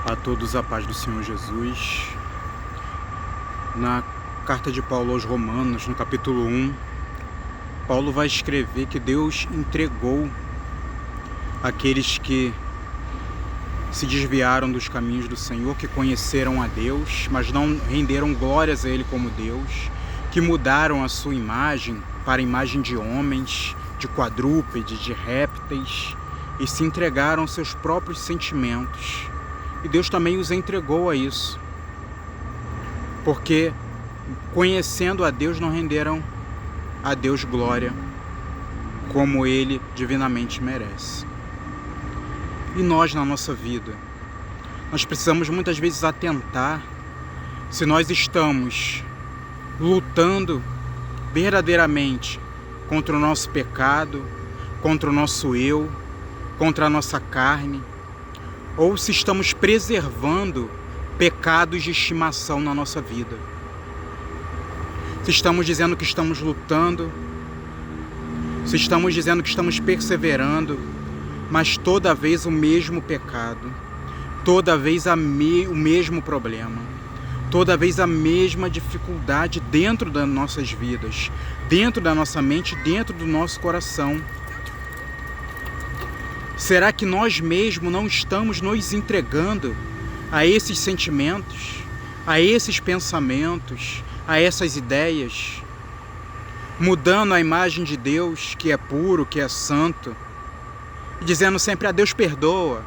A todos a paz do Senhor Jesus. Na carta de Paulo aos Romanos, no capítulo 1, Paulo vai escrever que Deus entregou aqueles que se desviaram dos caminhos do Senhor, que conheceram a Deus, mas não renderam glórias a Ele como Deus, que mudaram a sua imagem para a imagem de homens, de quadrúpedes, de répteis, e se entregaram aos seus próprios sentimentos. E Deus também os entregou a isso, porque conhecendo a Deus não renderam a Deus glória como Ele divinamente merece. E nós na nossa vida, nós precisamos muitas vezes atentar se nós estamos lutando verdadeiramente contra o nosso pecado, contra o nosso eu, contra a nossa carne, ou se estamos preservando pecados de estimação na nossa vida. Se estamos dizendo que estamos lutando, se estamos dizendo que estamos perseverando, mas toda vez o mesmo pecado, toda vez o mesmo problema, toda vez a mesma dificuldade dentro das nossas vidas, dentro da nossa mente, dentro do nosso coração. Será que nós mesmos não estamos nos entregando a esses sentimentos, a esses pensamentos, a essas ideias, mudando a imagem de Deus que é puro, que é santo, e dizendo sempre: a Deus perdoa,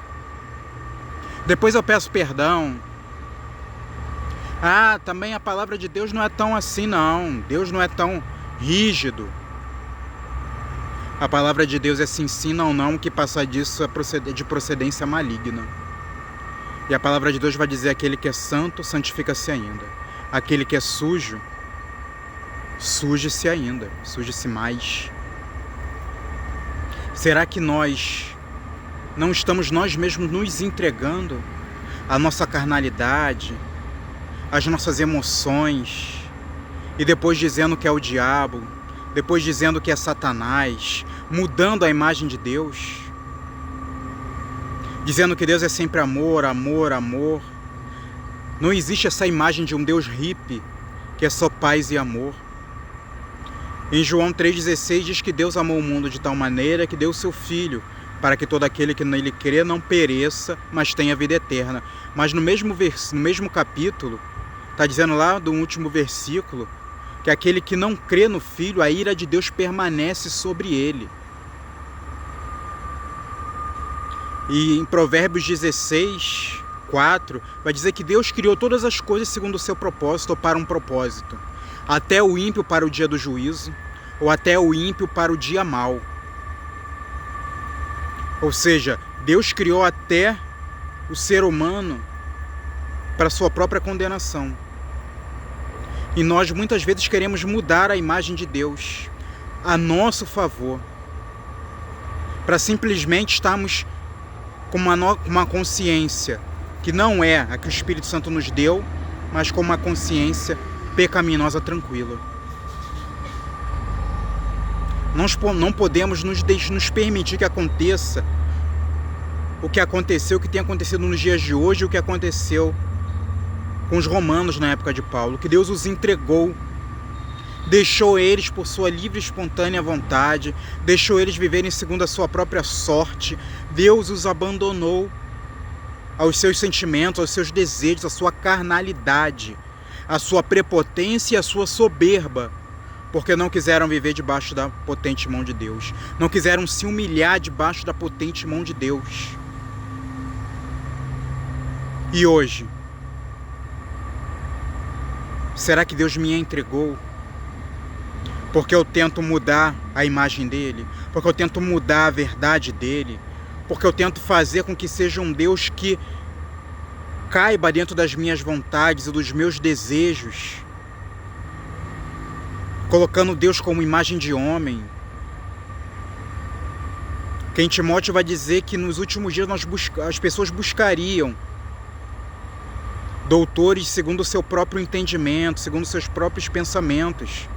depois eu peço perdão. Também a palavra de Deus não é tão assim não, Deus não é tão rígido. A palavra de Deus é sim, sim, não, não, que passar disso é de procedência maligna. E a palavra de Deus vai dizer: aquele que é santo, santifica-se ainda. Aquele que é sujo, suje-se ainda, suje-se mais. Será que nós não estamos nós mesmos nos entregando à nossa carnalidade, às nossas emoções, e depois dizendo que é o diabo, depois dizendo que é Satanás, mudando a imagem de Deus, dizendo que Deus é sempre amor, amor, amor? Não existe essa imagem de um Deus hippie, que é só paz e amor. Em João 3,16 diz que Deus amou o mundo de tal maneira que deu o seu Filho, para que todo aquele que nele crê não pereça, mas tenha vida eterna. Mas no mesmo capítulo, está dizendo lá do último versículo, que aquele que não crê no Filho, a ira de Deus permanece sobre ele. E em Provérbios 16, 4, vai dizer que Deus criou todas as coisas segundo o seu propósito, ou para um propósito. Até o ímpio para o dia do juízo, ou até o ímpio para o dia mau. Ou seja, Deus criou até o ser humano para a sua própria condenação. E nós muitas vezes queremos mudar a imagem de Deus a nosso favor, para simplesmente estarmos com uma consciência que não é a que o Espírito Santo nos deu, mas com uma consciência pecaminosa tranquila. Nós não podemos nos permitir que aconteça o que aconteceu, o que tem acontecido nos dias de hoje, o que aconteceu com os romanos na época de Paulo, que Deus os entregou, deixou eles por sua livre e espontânea vontade, deixou eles viverem segundo a sua própria sorte. Deus os abandonou aos seus sentimentos, aos seus desejos, à sua carnalidade, à sua prepotência e à sua soberba, porque não quiseram viver debaixo da potente mão de Deus, não quiseram se humilhar debaixo da potente mão de Deus. E hoje, será que Deus me entregou porque eu tento mudar a imagem dele, porque eu tento mudar a verdade dele, porque eu tento fazer com que seja um Deus que caiba dentro das minhas vontades e dos meus desejos, colocando Deus como imagem de homem? Que em Timóteo vai dizer que nos últimos dias as pessoas buscariam doutores segundo o seu próprio entendimento, segundo os seus próprios pensamentos.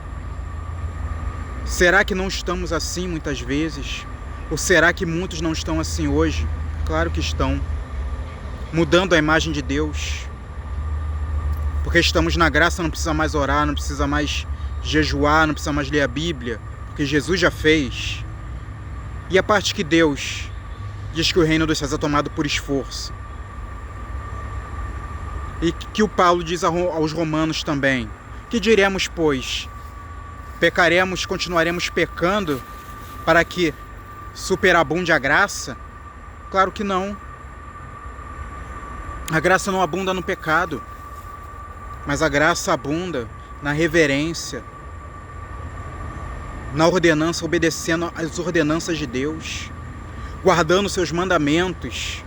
Será que não estamos assim muitas vezes? Ou será que muitos não estão assim hoje? Claro que estão. mudando a imagem de Deus. Porque estamos na graça, não precisa mais orar, não precisa mais jejuar, não precisa mais ler a Bíblia, porque Jesus já fez. E a parte que Deus diz que o reino dos céus é tomado por esforço. E que o Paulo diz aos romanos também. Que diremos, pois? Pecaremos, continuaremos pecando para que superabunde a graça? Claro que não. A graça não abunda no pecado, mas a graça abunda na reverência, na ordenança, obedecendo às ordenanças de Deus, guardando seus mandamentos.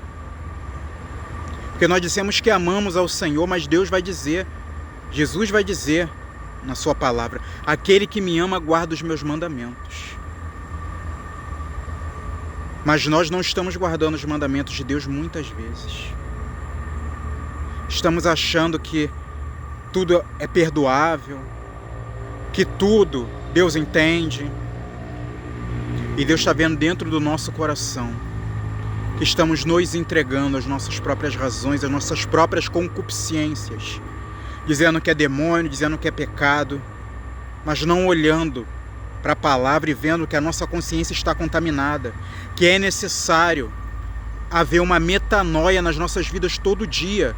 Porque nós dissemos que amamos ao Senhor, mas Deus vai dizer, Jesus vai dizer na sua palavra: aquele que me ama guarda os meus mandamentos. Mas nós não estamos guardando os mandamentos de Deus muitas vezes. Estamos achando que tudo é perdoável, que tudo Deus entende. E Deus está vendo dentro do nosso coração que estamos nos entregando às nossas próprias razões, às nossas próprias concupiscências, dizendo que é demônio, dizendo que é pecado, mas não olhando para a palavra e vendo que a nossa consciência está contaminada, que é necessário haver uma metanoia nas nossas vidas todo dia.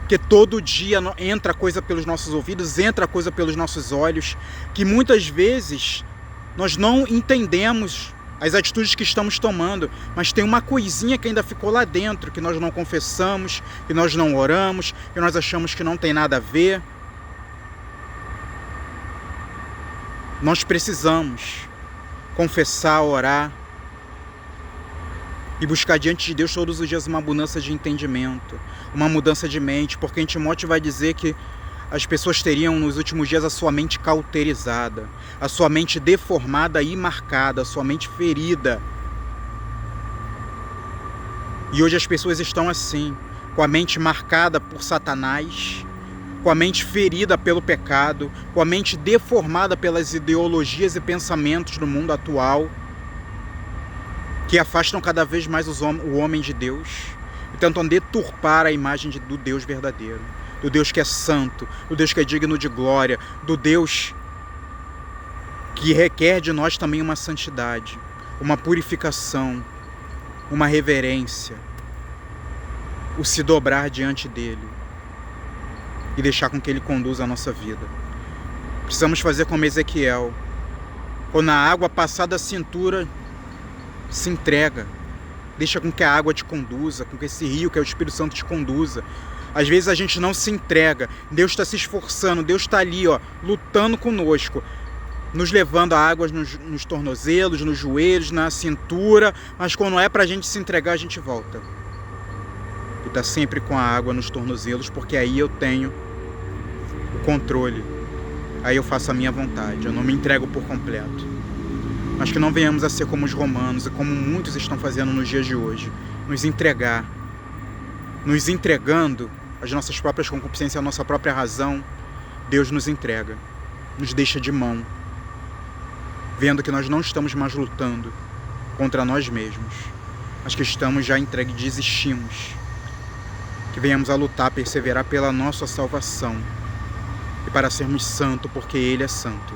Porque todo dia entra coisa pelos nossos ouvidos, entra coisa pelos nossos olhos, que muitas vezes nós não entendemos as atitudes que estamos tomando, mas tem uma coisinha que ainda ficou lá dentro, que nós não confessamos, que nós não oramos, que nós achamos que não tem nada a ver. Nós precisamos confessar, orar e buscar diante de Deus todos os dias uma mudança de entendimento, uma mudança de mente, porque em Timóteo vai dizer que as pessoas teriam nos últimos dias a sua mente cauterizada, a sua mente deformada e marcada, a sua mente ferida. E hoje as pessoas estão assim, com a mente marcada por Satanás, com a mente ferida pelo pecado, com a mente deformada pelas ideologias e pensamentos do mundo atual, que afastam cada vez mais o homem de Deus e tentam deturpar a imagem do Deus verdadeiro, do Deus que é santo, do Deus que é digno de glória, do Deus que requer de nós também uma santidade, uma purificação, uma reverência, o se dobrar diante dele e deixar com que ele conduza a nossa vida. Precisamos fazer como Ezequiel: quando a água passar da cintura, se entrega, deixa com que a água te conduza, com que esse rio que é o Espírito Santo te conduza. Às vezes a gente não se entrega, Deus está se esforçando, Deus está ali, lutando conosco, nos levando a águas nos tornozelos, nos joelhos, na cintura, mas quando é para a gente se entregar, a gente volta. E está sempre com a água nos tornozelos, porque aí eu tenho o controle, aí eu faço a minha vontade, eu não me entrego por completo. Mas que não venhamos a ser como os romanos e como muitos estão fazendo nos dias de hoje, nos entregar, nos entregando às nossas próprias concupiscências, à nossa própria razão. Deus nos entrega, nos deixa de mão, vendo que nós não estamos mais lutando contra nós mesmos, mas que estamos já entregues, desistimos. Que venhamos a lutar, perseverar pela nossa salvação e para sermos santos, porque Ele é santo.